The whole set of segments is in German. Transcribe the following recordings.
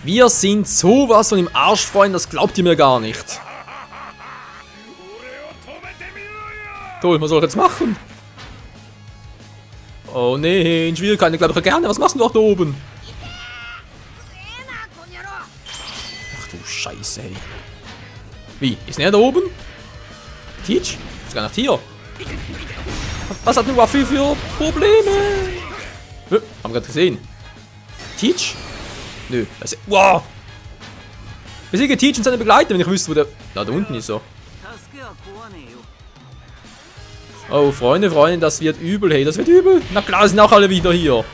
Wir sind sowas von im Arsch, Freunde, das glaubt ihr mir gar nicht. Toll, was soll ich jetzt machen? Oh nee, in Schwierigkeiten glaube ich gerne. Was machst du doch da oben? Ach du Scheiße, hey. Wie? Ist der da oben? Teach? Ist gar nicht hier. Was hat denn Ruffy für Probleme? Haben wir gerade gesehen. Teach? Nö. Das ist, wow! Besiege Teach und seine Begleiter, wenn ich wüsste, wo der... Da unten ist er. Oh, Freunde, das wird übel, hey, das wird übel. Na klar, sind auch alle wieder hier.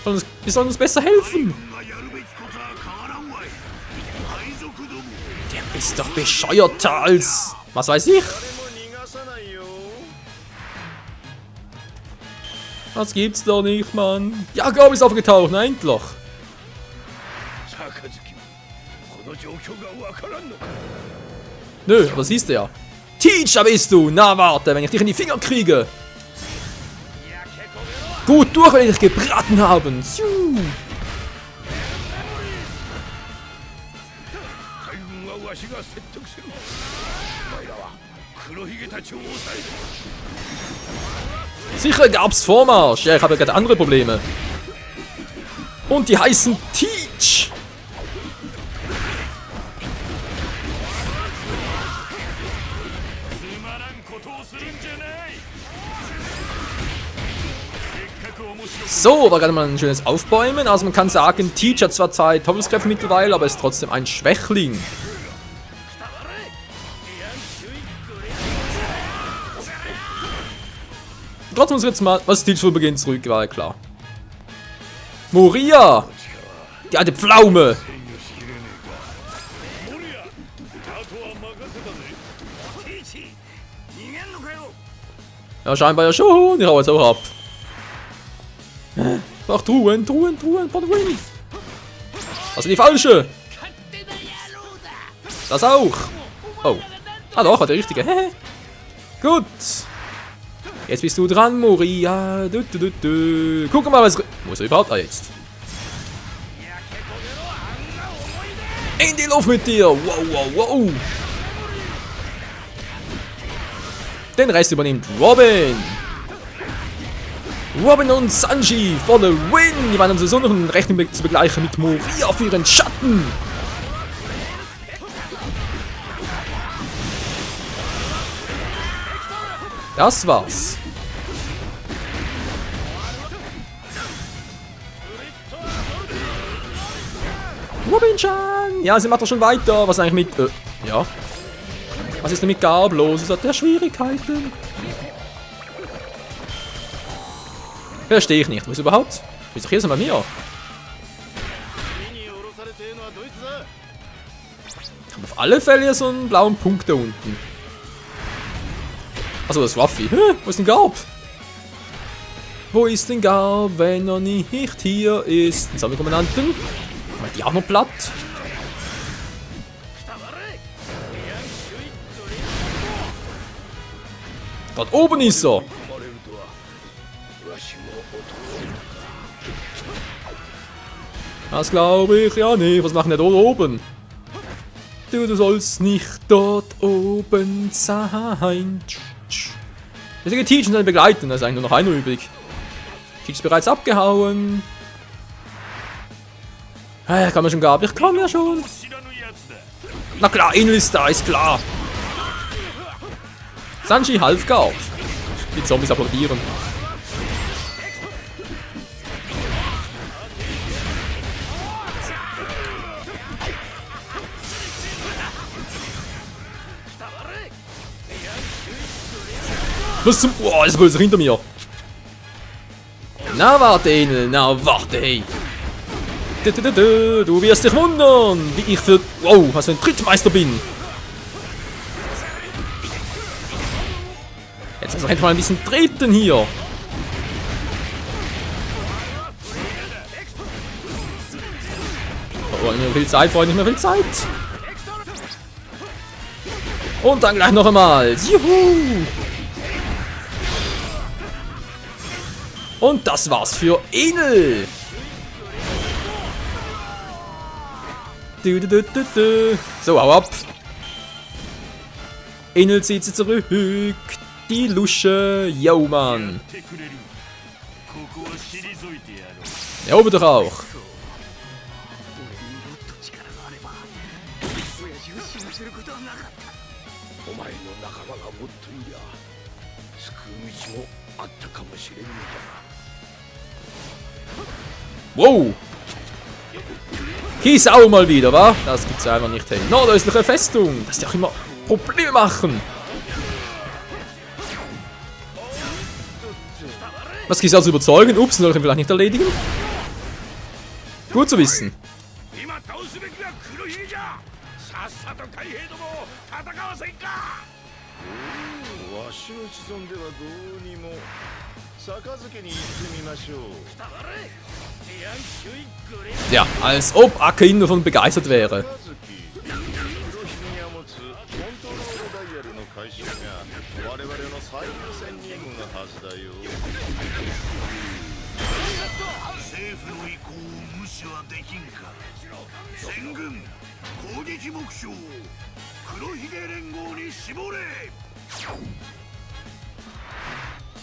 Wir sollen uns besser helfen. Der ist doch bescheuerter als... Was weiß ich? Das gibt's doch nicht, Mann. Ja, Gabi ist aufgetaucht, na endlich. Nö, aber siehst du ja. Teach, da bist du! Na warte, wenn ich dich in die Finger kriege! Gut durch, wenn ich dich gebraten haben! Sicher gab's Vormarsch! Ja, ich habe ja gerade andere Probleme. Und die heißen Teach! So, war gerade mal ein schönes Aufbäumen. Also man kann sagen, Teach hat zwar 2 Teufelskräfte mittlerweile, aber ist trotzdem ein Schwächling. Trotzdem muss jetzt mal, was Teach zu Beginn zurück, war ja klar. Moria! Die alte Pflaume! Ja, scheinbar ja schon. Ich hau jetzt auch ab. Ach, Truhen, for the win. Also die falsche. Das auch. Oh. Ah doch, war der richtige. Gut. Jetzt bist du dran, Moria. Guck mal, was... Wo ist er überhaupt? Ah, jetzt. In die Luft mit dir. Wow. Den Rest übernimmt Robin. Robin und Sanji for the win! Die waren am besonderen Rechnung zu begleichen mit Moria für ihren Schatten! Das war's. Robin-chan! Ja, sie macht doch schon weiter. Was ist eigentlich mit... ja. Was ist denn mit Garb los? Ist das der Schwierigkeiten? Verstehe ich nicht. Wo ist überhaupt? Ist doch hier sind bei mir. Ich habe auf alle Fälle so einen blauen Punkt da unten. Achso, das ist Ruffy. Wo ist denn Garb? Wo ist denn Garb, wenn er nicht hier ist? Den Sammelkommandanten. Mal die auch noch platt. Dort oben ist er. Das glaube ich ja nicht. Was machen wir dort oben? Du sollst nicht dort oben sein. Deswegen Teach und seine Begleiter. Da ist eigentlich nur noch einer übrig. Teach ist bereits abgehauen. Ich kann mir schon Garb. Ich kann mir schon. Na klar, Enel ist da, ist klar. Sanji half Garb. Die Zombies applaudieren. Was zum... Oh, ist böse hinter mir. Na warte, Enel. Na warte, hey. Du wirst dich wundern, wie ich für... Wow, was für ein Trittmeister bin. Jetzt muss ich endlich mal ein bisschen treten hier. Oh, nicht mehr viel Zeit, Freunde, nicht mehr viel Zeit. Und dann gleich noch einmal. Juhu. Und das war's für Enel. So, hau ab. Enel zieht sie zurück. Die Lusche. Yo, Mann. Ja, oben doch auch. Wow. Kies auch mal wieder, wa? Das gibt's einfach nicht hin. Nordöstliche Festung. Das ist ja auch immer Probleme machen. Was Kies also überzeugen? Ups, soll ich ihn vielleicht nicht erledigen? Gut zu wissen. Ja, als ob Akain davon begeistert wäre.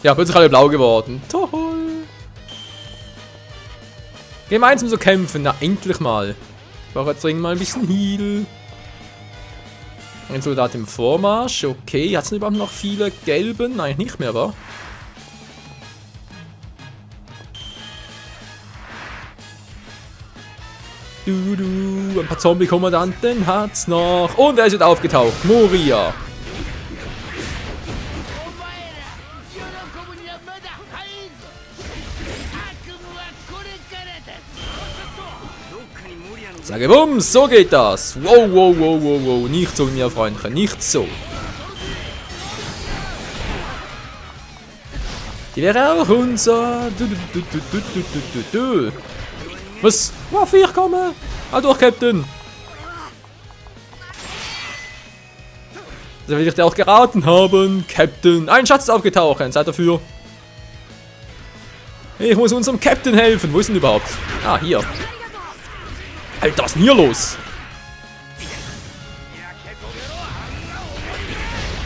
Ja, plötzlich alle blau geworden. Toll. Gemeinsam so kämpfen. Na, endlich mal. Ich brauche jetzt dringend mal ein bisschen Heal. Ein Soldat im Vormarsch. Okay, hat es überhaupt noch viele gelben? Nein, nicht mehr, wa? Ein paar Zombie-Kommandanten hat's noch. Und er ist jetzt aufgetaucht. Moria. Sage Bums, so geht das. Wow, wow, wow, wow, wow. Nicht so, mir Freundchen, nicht so. Die wäre auch unser. Was? Waffe, ich komme. Ah, durch, Captain. Da will ich dir auch geraten haben, Captain. Ein Schatz ist aufgetaucht. Seid dafür. Ich muss unserem Captain helfen. Wo ist denn überhaupt? Ah, hier. Alter, was ist denn hier los?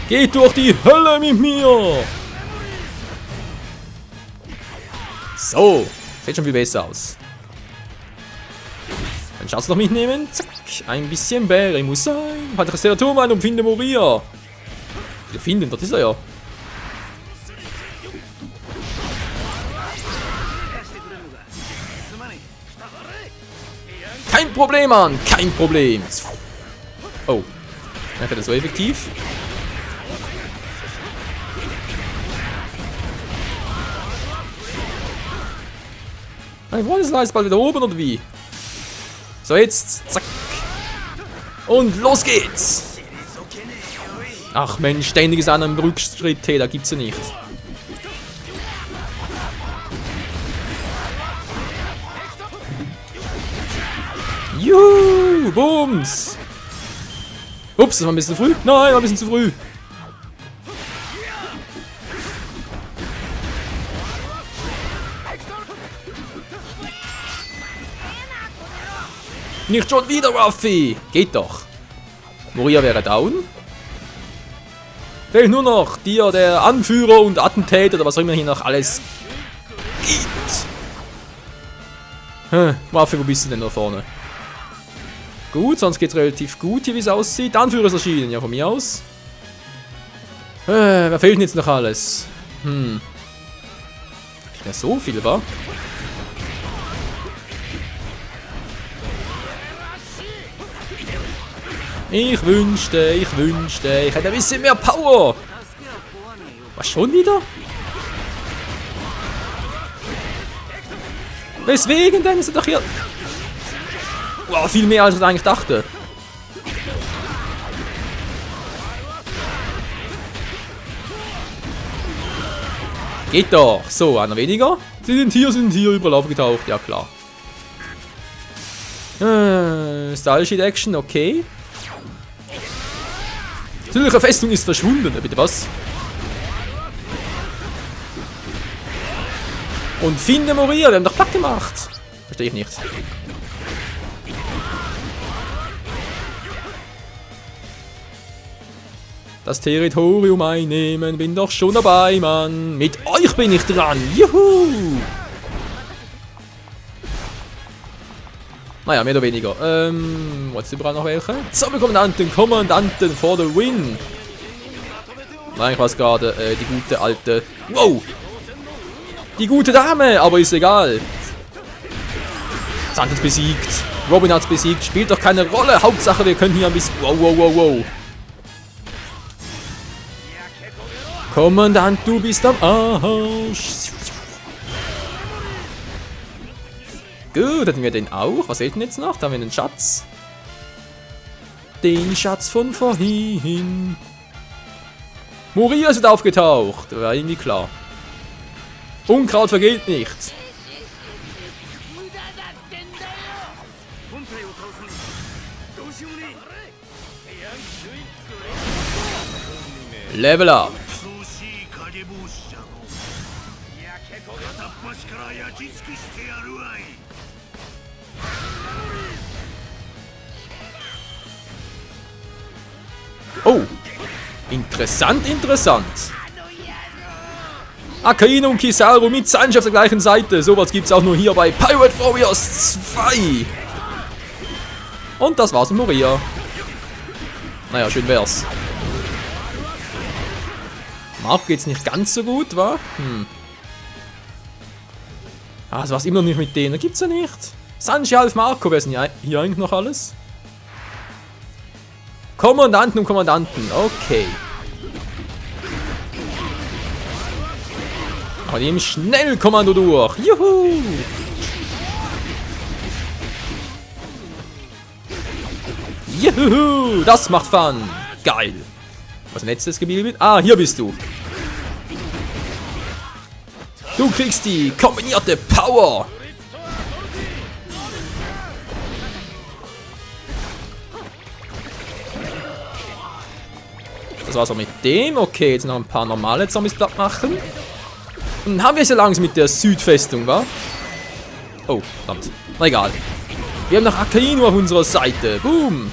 Geht durch die Hölle mit mir! So, sieht schon viel besser aus. Dann Schatz noch mitnehmen. Zack, ein bisschen Bäre muss sein. Hat das Territorium ein und finde Moria. Wir finden, dort ist er ja. Kein Problem, Mann! Kein Problem! Oh. Wäre das so effektiv? Mein Freund ist nice, bald wieder oben, oder wie? So, jetzt. Zack. Und los geht's! Ach Mensch, ständiges An am Rückschritt, hey, da gibt's ja nicht. Juhu, Bums! Ups, das war ein bisschen früh. Nein, war ein bisschen zu früh. Nicht schon wieder, Ruffy! Geht doch. Moria wäre down. Fehlt nur noch dir, der Anführer und Attentäter oder was auch immer hier noch alles gibt. Ruffy, wo bist du denn da vorne? Gut, sonst geht's relativ gut hier, wie es aussieht. Der Anführer ist erschienen, ja, von mir aus. Wer fehlt denn jetzt noch alles? Ja, so viel, wa? Ich wünschte, ich hätte ein bisschen mehr Power. Was, schon wieder? Weswegen denn? Ist er doch hier... Wow, viel mehr als ich eigentlich dachte. Geht doch. So, einer weniger. Sie sind hier überall aufgetaucht. Ja, klar. Style Sheet Action, okay. Südliche Festung ist verschwunden. Bitte was? Und finde Moria. Wir haben doch platt gemacht. Verstehe ich nicht. Das Territorium einnehmen, bin doch schon dabei, Mann. Mit euch bin ich dran. Juhu! Naja, mehr oder weniger. Was überall noch welche? Zombie-Kommandanten, Kommandanten for the win. Nein, ich weiß gerade, die gute alte... Wow! Die gute Dame, aber ist egal. Sand hat's besiegt. Robin hat's besiegt. Spielt doch keine Rolle. Hauptsache, wir können hier ein bisschen... Wow, wow, wow, wow. Kommandant, du bist am Arsch. Gut, hatten wir den auch. Was fehlt denn jetzt noch? Da haben wir einen Schatz. Den Schatz von vorhin. Moria ist aufgetaucht. War irgendwie klar. Unkraut vergeht nicht. Level up. Oh, interessant, interessant. Akainu und Kizaru mit Sanji auf der gleichen Seite. Sowas gibt's auch nur hier bei Pirate Warriors 2. Und das war's mit Moria. Naja, schön wär's. Marco geht's nicht ganz so gut, wa? Ah, das war's immer noch nicht mit denen. Gibt's ja nicht. Sanji half Marco. Wer ist denn hier eigentlich noch alles? Kommandanten und Kommandanten. Okay. Aber die im Schnellkommando durch. Juhu! Juhu! Das macht Fun. Geil. Was letztes Gebiet? Ah, hier bist du. Du kriegst die kombinierte Power. Das war's auch mit dem. Okay, jetzt noch ein paar normale Zombies platt machen. Und dann haben wir es ja langsam mit der Südfestung, wa? Oh, verdammt. Na egal. Wir haben noch Akainu auf unserer Seite. Boom.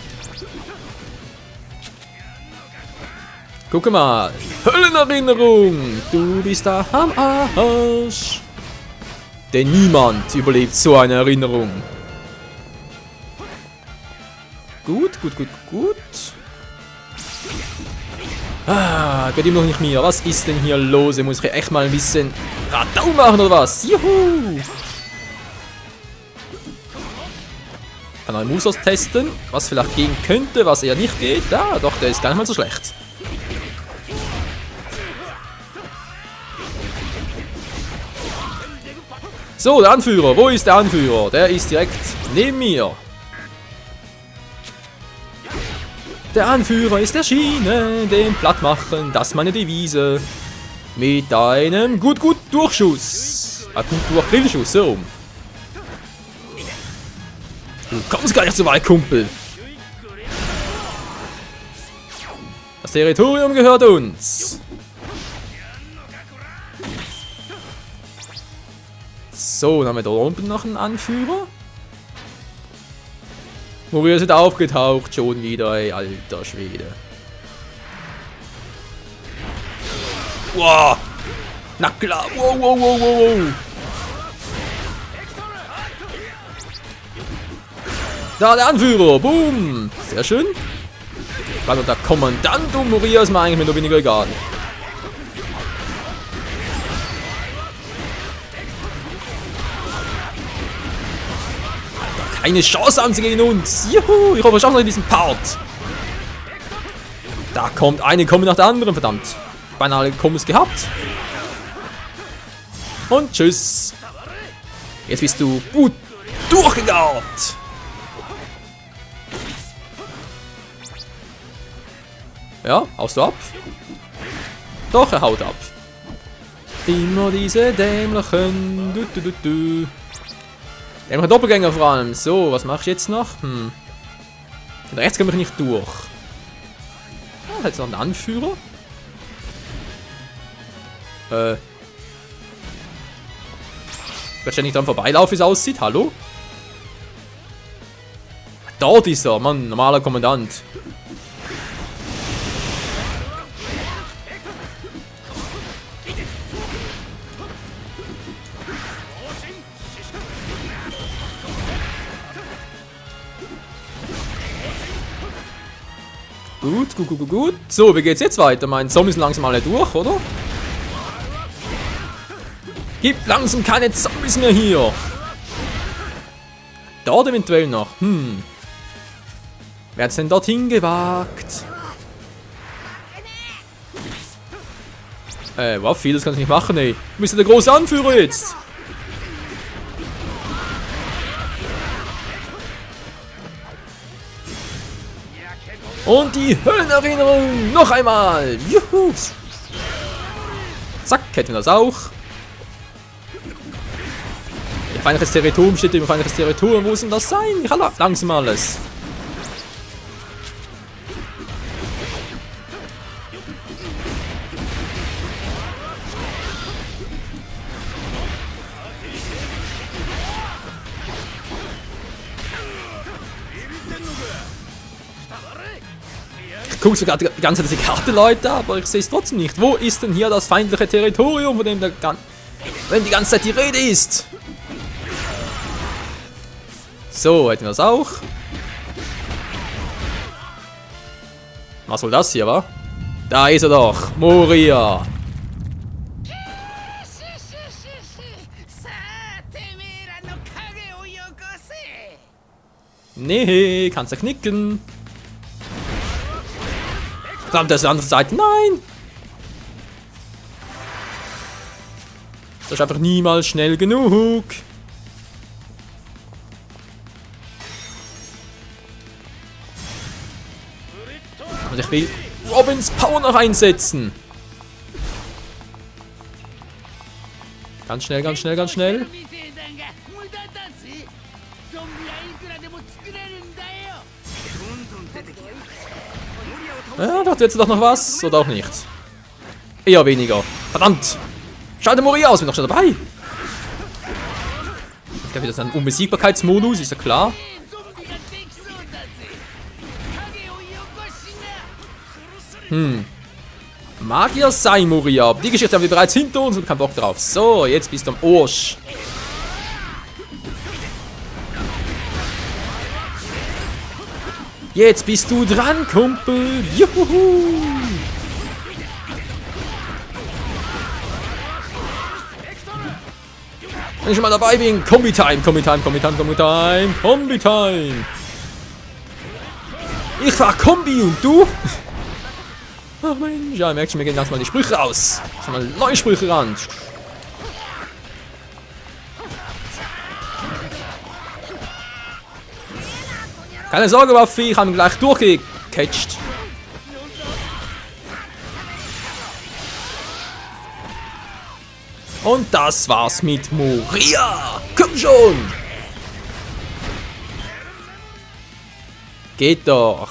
Guck mal. Höllenerinnerung. Du bist da am Arsch. Denn niemand überlebt so eine Erinnerung. Gut, gut, gut, gut. Ah, geht ihm noch nicht mehr. Was ist denn hier los? Muss ich echt mal ein bisschen Radau machen oder was? Juhu! Kann einen Musos testen, was vielleicht gehen könnte, was eher nicht geht. Ja, doch, der ist gar nicht mal so schlecht. So, der Anführer. Wo ist der Anführer? Der ist direkt neben mir. Der Anführer ist erschienen, den platt machen, das ist meine Devise. Mit einem gut Durchschuss. Gut Durchgrillschuss, so rum. Du kommst gar nicht so weit, Kumpel. Das Territorium gehört uns. So, dann haben wir da unten noch einen Anführer. Moria ist aufgetaucht, schon wieder, ey, alter Schwede. Wow! Na klar, wow, wow, wow, wow, wow. Da, der Anführer, boom! Sehr schön. Also der Kommandant und Moria ist mir eigentlich mehr oder weniger egal. Keine Chance haben sie gegen uns. Juhu, ich hoffe, wir schaffen noch in diesem Part. Da kommt eine Kombi nach der anderen, verdammt. Beinahe alle Kombos gehabt. Und tschüss. Jetzt bist du gut durchgegart. Ja, haust du ab? Doch, er haut ab. Immer diese dämlichen... Dämliche Doppelgänger vor allem. So, was mache ich jetzt noch? Und rechts komme ich nicht durch. Oh, jetzt noch einen Anführer. Ich werde ständig dran vorbeilaufen, wie es aussieht. Hallo? Dort ist er, Mann, normaler Kommandant. Gut, gut, gut, gut, gut. So, wie geht's jetzt weiter? Mein Zombies sind langsam alle durch, oder? Gibt langsam keine Zombies mehr hier. Dort eventuell noch. Wer hat's denn dorthin gewagt? Wow, viel, das kann ich nicht machen, ey. Du bist ja der große Anführer jetzt. Und die Höllenerinnerung noch einmal. Juhu. Zack, hätten wir das auch. Ja, feindliches Territorium steht immer feindliches Territorium. Wo ist denn das sein? Ich habe langsam alles. Ich gucke sogar die ganze Zeit die Karte, Leute, aber ich sehe es trotzdem nicht. Wo ist denn hier das feindliche Territorium, von dem wenn die ganze Zeit die Rede ist? So, hätten wir das auch. Was soll das hier, wa? Da ist er doch, Moria. Nee, kannst du knicken. Verdammt, das ist die andere Seite. Nein! Das ist einfach niemals schnell genug. Und ich will Robins Power noch einsetzen. Ganz schnell, ganz schnell, ganz schnell. Ja, dachte jetzt doch noch was. Oder auch nicht. Eher weniger. Verdammt. Schalte Moria aus, bin doch schon dabei. Ich glaube, das ist ein Unbesiegbarkeitsmodus, ist ja klar. Magier sei Moria. Die Geschichte haben wir bereits hinter uns und keinen Bock drauf. So, jetzt bist du am Arsch. Jetzt bist du dran, Kumpel. Juhu. Wenn ich schon mal dabei bin, Kombi-Time, Kombi-Time, Kombi-Time, Kombi-Time, Kombi-Time. Ich fahr Kombi und du? Ach Mensch, ja, merkst du, mir gehen langsam mal die Sprüche aus. Lass mal neue Sprüche ran. Keine Sorge, Waffi, ich habe ihn gleich durchgecatcht. Und das war's mit Moria. Komm schon! Geht doch.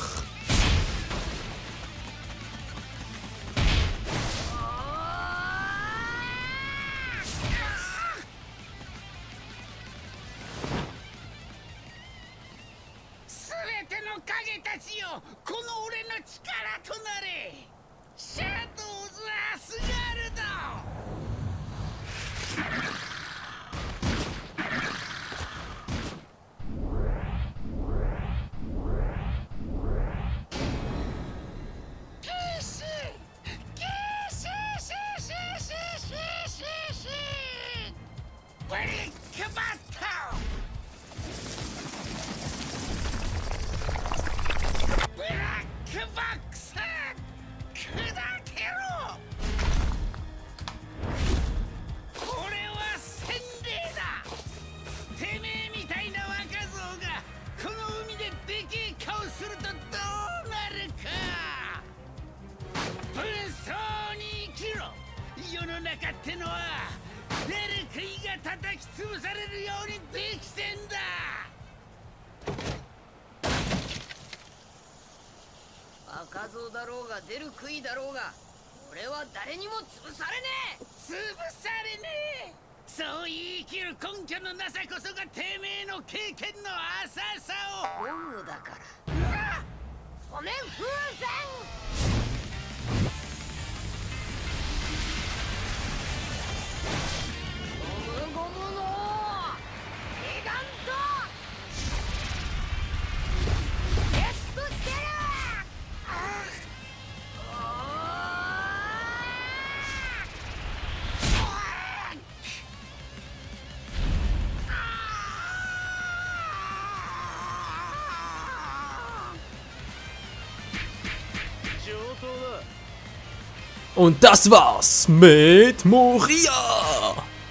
Und das war's mit Moria.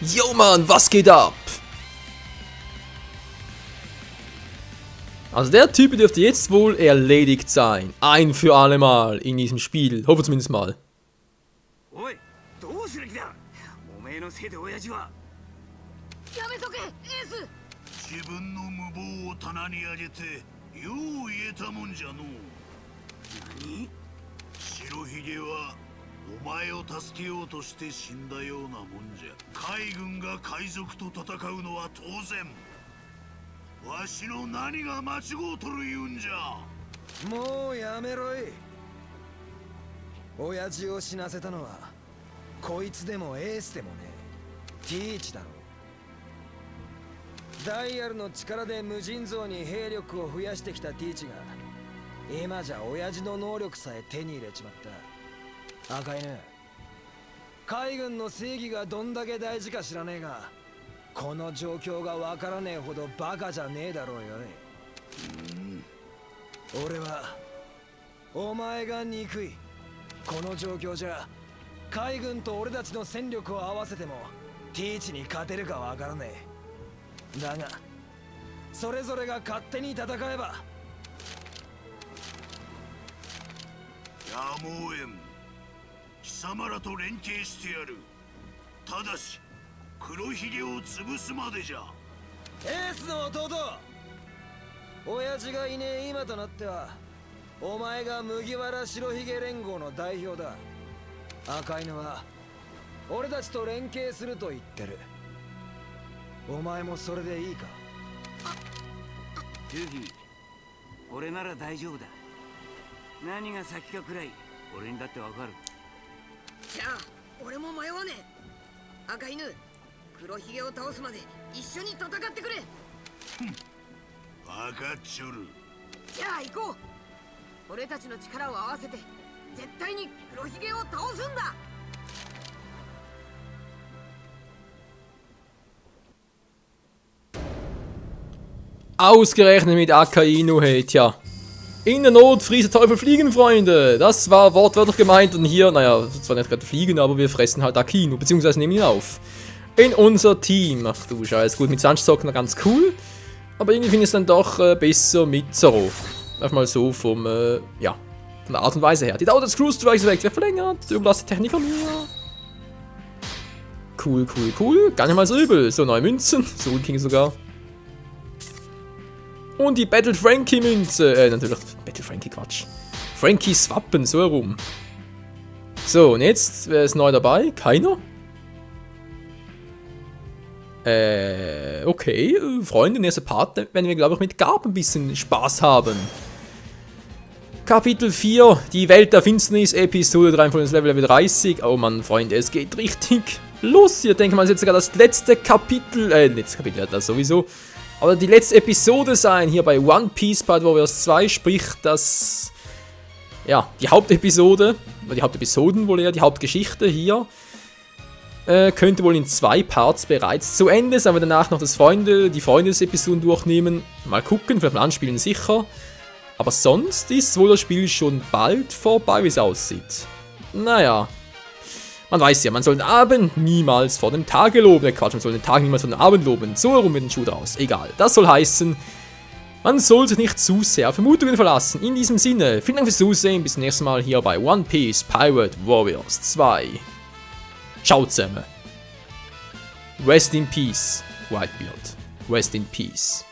Yo Mann, was geht ab? Also der Typ dürfte jetzt wohl erledigt sein. Ein für alle Mal in diesem Spiel. Hoffe zumindest mal.もうやめろい。親父を死なせたのはこいつでもエースでもねえ、ティーチだろ。ダイヤルの力で無尽蔵に兵力を増やしてきたティーチが今じゃ親父の能力さえ手に入れちまった。赤犬、海軍の正義がどんだけ大事か知らねえが、この状況がわからねえほどバカじゃねえだろうよ。俺はお前が憎い。この状況じゃ海軍と俺たちの戦力を合わせてもティーチに勝てるかわからねえ。だがそれぞれが勝手に戦えば。やむをえん。貴様らと連携してやる。ただし黒ひげを潰すまでじゃ。エースの弟、親父がいねえ今となってはお前が麦わら白ひげ連合の代表だ。赤犬は俺たちと連携すると言ってる。お前もそれでいいか？ルフィ、俺なら大丈夫だ。何が先かくらい俺にだってわかる。じゃあ俺も迷わねえ。赤犬、黒ひげを倒すまで一緒に戦ってくれ。わかっちょる。じゃあ行こう。俺たちの力を合わせて絶対に黒ひげを倒すんだ。Ausgerechnet mit Akainu, hey, tja. In der Not friese Teufel fliegen, Freunde. Das war wortwörtlich gemeint. Und hier, naja, zwar nicht gerade fliegen, aber wir fressen halt Akainu, beziehungsweise nehmen ihn auf. In unser Team. Ach du Scheiße, gut, mit Sandszocken ganz cool. Aber irgendwie finde ich es dann doch besser mit Zoro. Einfach mal so vom, ja, von der Art und Weise her. Die Dauer des Cruise Strikes wird verlängert. Überlasst die Technik an mir. Cool, cool, cool. Gar nicht mal so übel. So, neue Münzen. So gut ging sogar. Und die Battle Frankie Münze. Natürlich, Battle Frankie Quatsch. Frankies Wappen, so herum. So, und jetzt, wer ist neu dabei? Keiner? Okay. Freunde, nächster Part werden wir, glaube ich, mit Garb ein bisschen Spaß haben. Kapitel 4, die Welt der Finsternis, Episode 3 von Level 30. Oh Mann, Freunde, es geht richtig los hier. Denke mal, es wird sogar das letzte Kapitel, letztes Kapitel hat das sowieso. Aber die letzte Episode sein hier bei One Piece Part Warriors 2, sprich das, ja, die Hauptepisode, oder die Hauptepisoden wohl eher, die Hauptgeschichte hier, könnte wohl in 2 Parts bereits zu Ende sein, aber danach noch die Freundesepisoden durchnehmen, mal gucken, vielleicht mal anspielen, sicher. Aber sonst ist wohl das Spiel schon bald vorbei, wie es aussieht. Naja. Man weiß ja, man soll den Abend niemals vor dem Tage loben. Quatsch, man soll den Tag niemals vor dem Abend loben. So herum mit dem Schuh draus. Egal. Das soll heißen, man soll sich nicht zu sehr auf Vermutungen verlassen. In diesem Sinne, vielen Dank fürs Zusehen. Bis zum nächsten Mal hier bei One Piece Pirate Warriors 2. Ciao zusammen. Rest in Peace, Whitebeard. Rest in Peace.